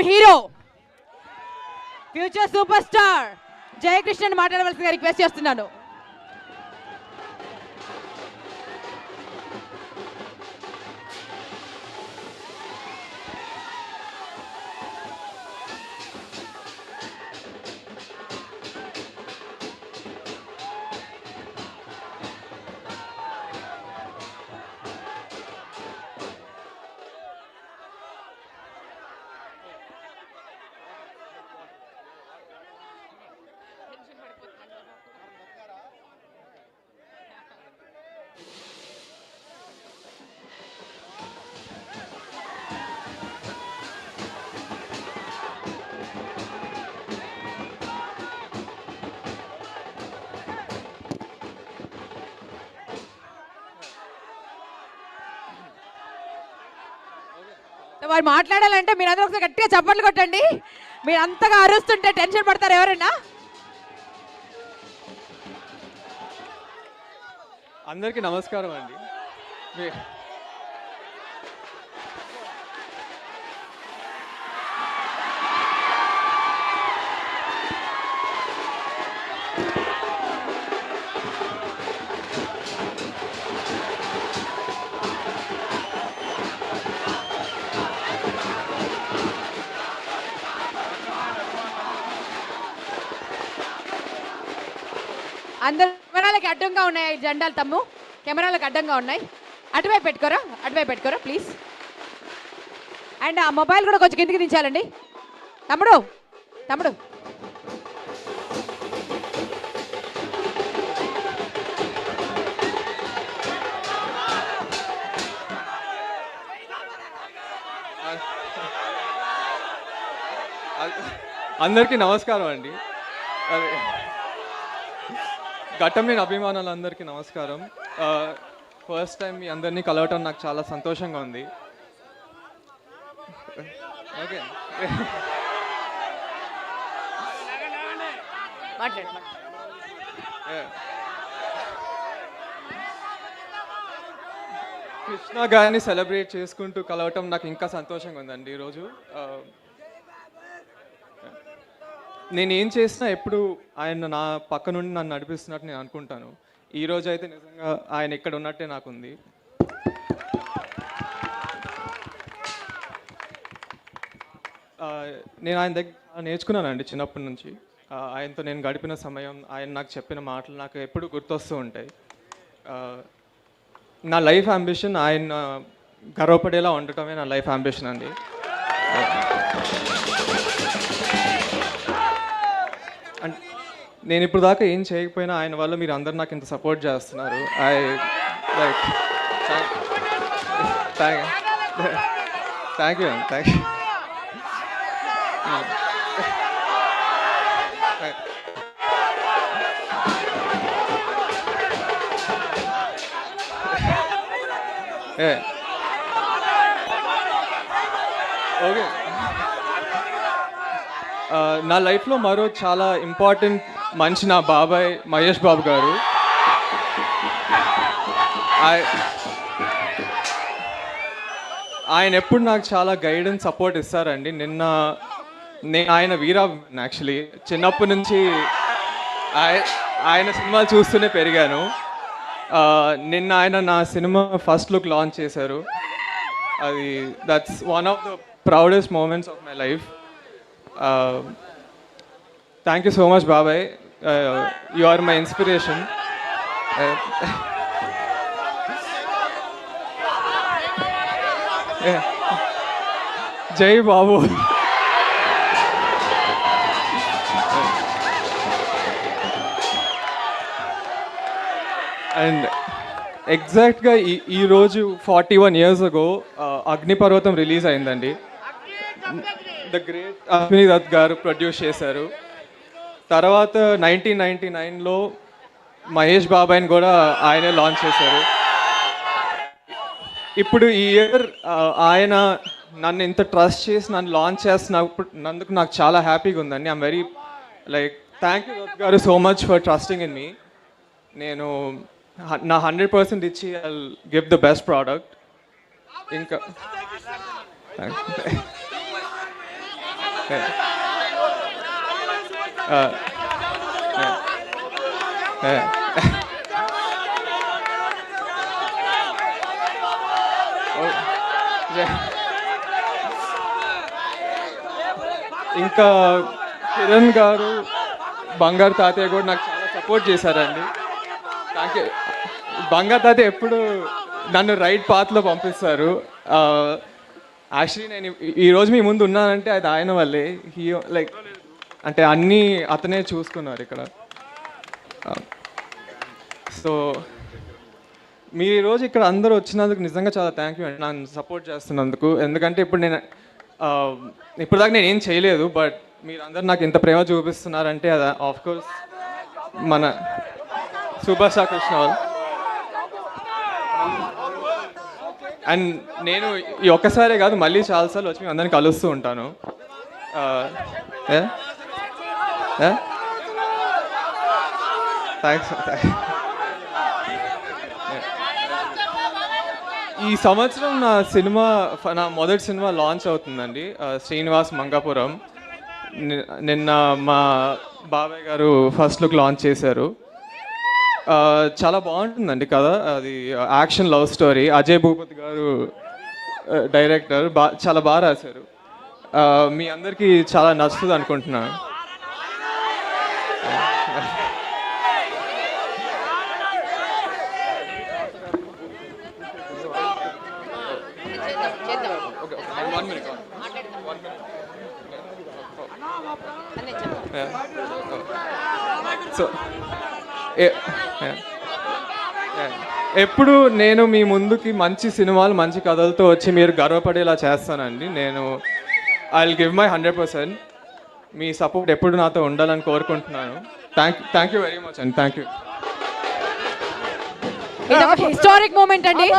Hero future super star జయకృష్ణన్ మాట్లాడవలసిందిగా request చేస్తున్నాను. వారు మాట్లాడాలంటే మీరు అందరూ ఒకసారి గట్టిగా చప్పట్లు కొట్టండి. మీరు అంతగా అరుస్తుంటే టెన్షన్ పడతారు ఎవరైనా. అందరికీ నమస్కారం అండి. అందరు కెమెరాలకి అడ్డంగా ఉన్నాయి జెండాలు, తమ్ము కెమెరాలకు అడ్డంగా ఉన్నాయి. అటువైపు పెట్టుకోరా ప్లీజ్. అండ్ ఆ మొబైల్ కూడా కొంచెం కిందికి దించాలండి. తమ్ముడు అందరికీ నమస్కారం అండి. ఘట్టమైన అభిమానులందరికీ నమస్కారం. ఫస్ట్ టైం మీ అందరినీ కలవటం నాకు చాలా సంతోషంగా ఉంది. ఓకే, కృష్ణ గారిని సెలబ్రేట్ చేసుకుంటూ కలవటం నాకు ఇంకా సంతోషంగా ఉందండి. ఈరోజు నేను ఏం చేసినా ఎప్పుడు ఆయన నా పక్క నుండి నన్ను నడిపిస్తున్నట్టు నేను అనుకుంటాను. ఈరోజు అయితే నిజంగా ఆయన ఇక్కడ ఉన్నట్టే నాకుంది. నేను ఆయన దగ్గర నేర్చుకున్నానండి చిన్నప్పటి నుంచి. ఆయనతో నేను గడిపిన సమయం, ఆయన నాకు చెప్పిన మాటలు నాకు ఎప్పుడు గుర్తొస్తూ ఉంటాయి. నా లైఫ్ అంబిషన్ ఆయన గర్వపడేలా ఉండటమే నా లైఫ్ అంబిషన్ అండి. అండ్ నేను ఇప్పుడు దాకా ఏం చేయకపోయినా ఆయన వల్ల మీరు అందరు నాకు ఇంత సపోర్ట్ చేస్తున్నారు. ఐ లైక్ థ్యాంక్ యూ అండి. Thank you. ఓకే, నా లైఫ్లో మరో చాలా ఇంపార్టెంట్ మనిషి నా బాబాయ్ మహేష్ బాబు గారు. ఆయన ఎప్పుడు నాకు చాలా గైడెన్స్ సపోర్ట్ ఇస్తారండి. నేను ఆయన వీరా యాక్చువల్లీ చిన్నప్పటి నుంచి ఆయన సినిమాలు చూస్తూనే పెరిగాను. నిన్న ఆయన నా సినిమా ఫస్ట్ లుక్ లాంచ్ చేశారు. అది that's one of the proudest moments of my life. Thank you so much, Babai. You are my inspiration. Jai Babu. And ఎగ్జాక్ట్గా ఈ రోజు 41 years ago అగ్నిపర్వతం రిలీజ్ అయిందండి. ద గ్రేట్ అశ్విని దత్ గారు ప్రొడ్యూస్ చేశారు. తర్వాత 1999లో మహేష్ బాబాయ్ని కూడా ఆయనే లాంచ్ చేశారు. ఇప్పుడు ఈ ఇయర్ ఆయన నన్ను ఇంత ట్రస్ట్ చేసి నన్ను లాంచ్ చేస్తున్నందుకు నాకు చాలా హ్యాపీగా ఉందండి. I'm very like thank you Dutt గారు so much for trusting in me. నేను నా 100% ఇచ్చి I will give the best product. ఇంకా ఇంకా కిరణ్ గారు, బంగారు తాతయ్య కూడా నాకు చాలా సపోర్ట్ చేశారండి. Thank you. బంగారు తాతయ్య ఎప్పుడు నన్ను రైట్ పాత్లో పంపిస్తారు. యాక్చువల్లీ నేను ఈరోజు మీ ముందు ఉన్నానంటే అది ఆయన వల్లే. లైక్ అంటే అన్నీ అతనే చూసుకున్నారు ఇక్కడ. సో మీరు ఈరోజు ఇక్కడ అందరూ వచ్చినందుకు నిజంగా చాలా థ్యాంక్ యూ అండి, నన్ను సపోర్ట్ చేస్తున్నందుకు. ఎందుకంటే ఇప్పుడు నేను ఇప్పుడు దాకా నేను ఏం చేయలేదు, బట్ మీరందరూ నాకు ఇంత ప్రేమ చూపిస్తున్నారంటే అది ఆఫ్కోర్స్ మన సుభాష్ కృష్ణ వాళ్ళు. అండ్ నేను ఈ ఒక్కసారే కాదు, మళ్ళీ చాలాసార్లు వచ్చి మీ అందరిని కలుస్తూ ఉంటాను. థ్యాంక్స్. ఈ సంవత్సరం నా మొదటి సినిమా లాంచ్ అవుతుందండి, శ్రీనివాస్ మంగాపురం. నిన్న మా బాబాయ్ గారు ఫస్ట్ లుక్ లాంచ్ చేశారు. చాలా బాగుంటుందండి కథ. అది action love story. Ajay Bhupathi గారు డైరెక్టర్. చాలా బాగా రాశారు. మీ అందరికీ చాలా నచ్చుతుంది అనుకుంటున్నాను. సో ఎప్పుడు నేను మీ ముందుకి మంచి సినిమాలు, మంచి కథలతో వచ్చి మీరు గర్వపడేలా చేస్తానండి. నేను I will give my 100%. Me support ఎప్పుడు నాతో ఉండాలని కోరుకుంటున్నాను. థ్యాంక్ యూ వెరీ మచ్ అండి. Thank you. హిస్టారిక్ మూమెంట్ అండి.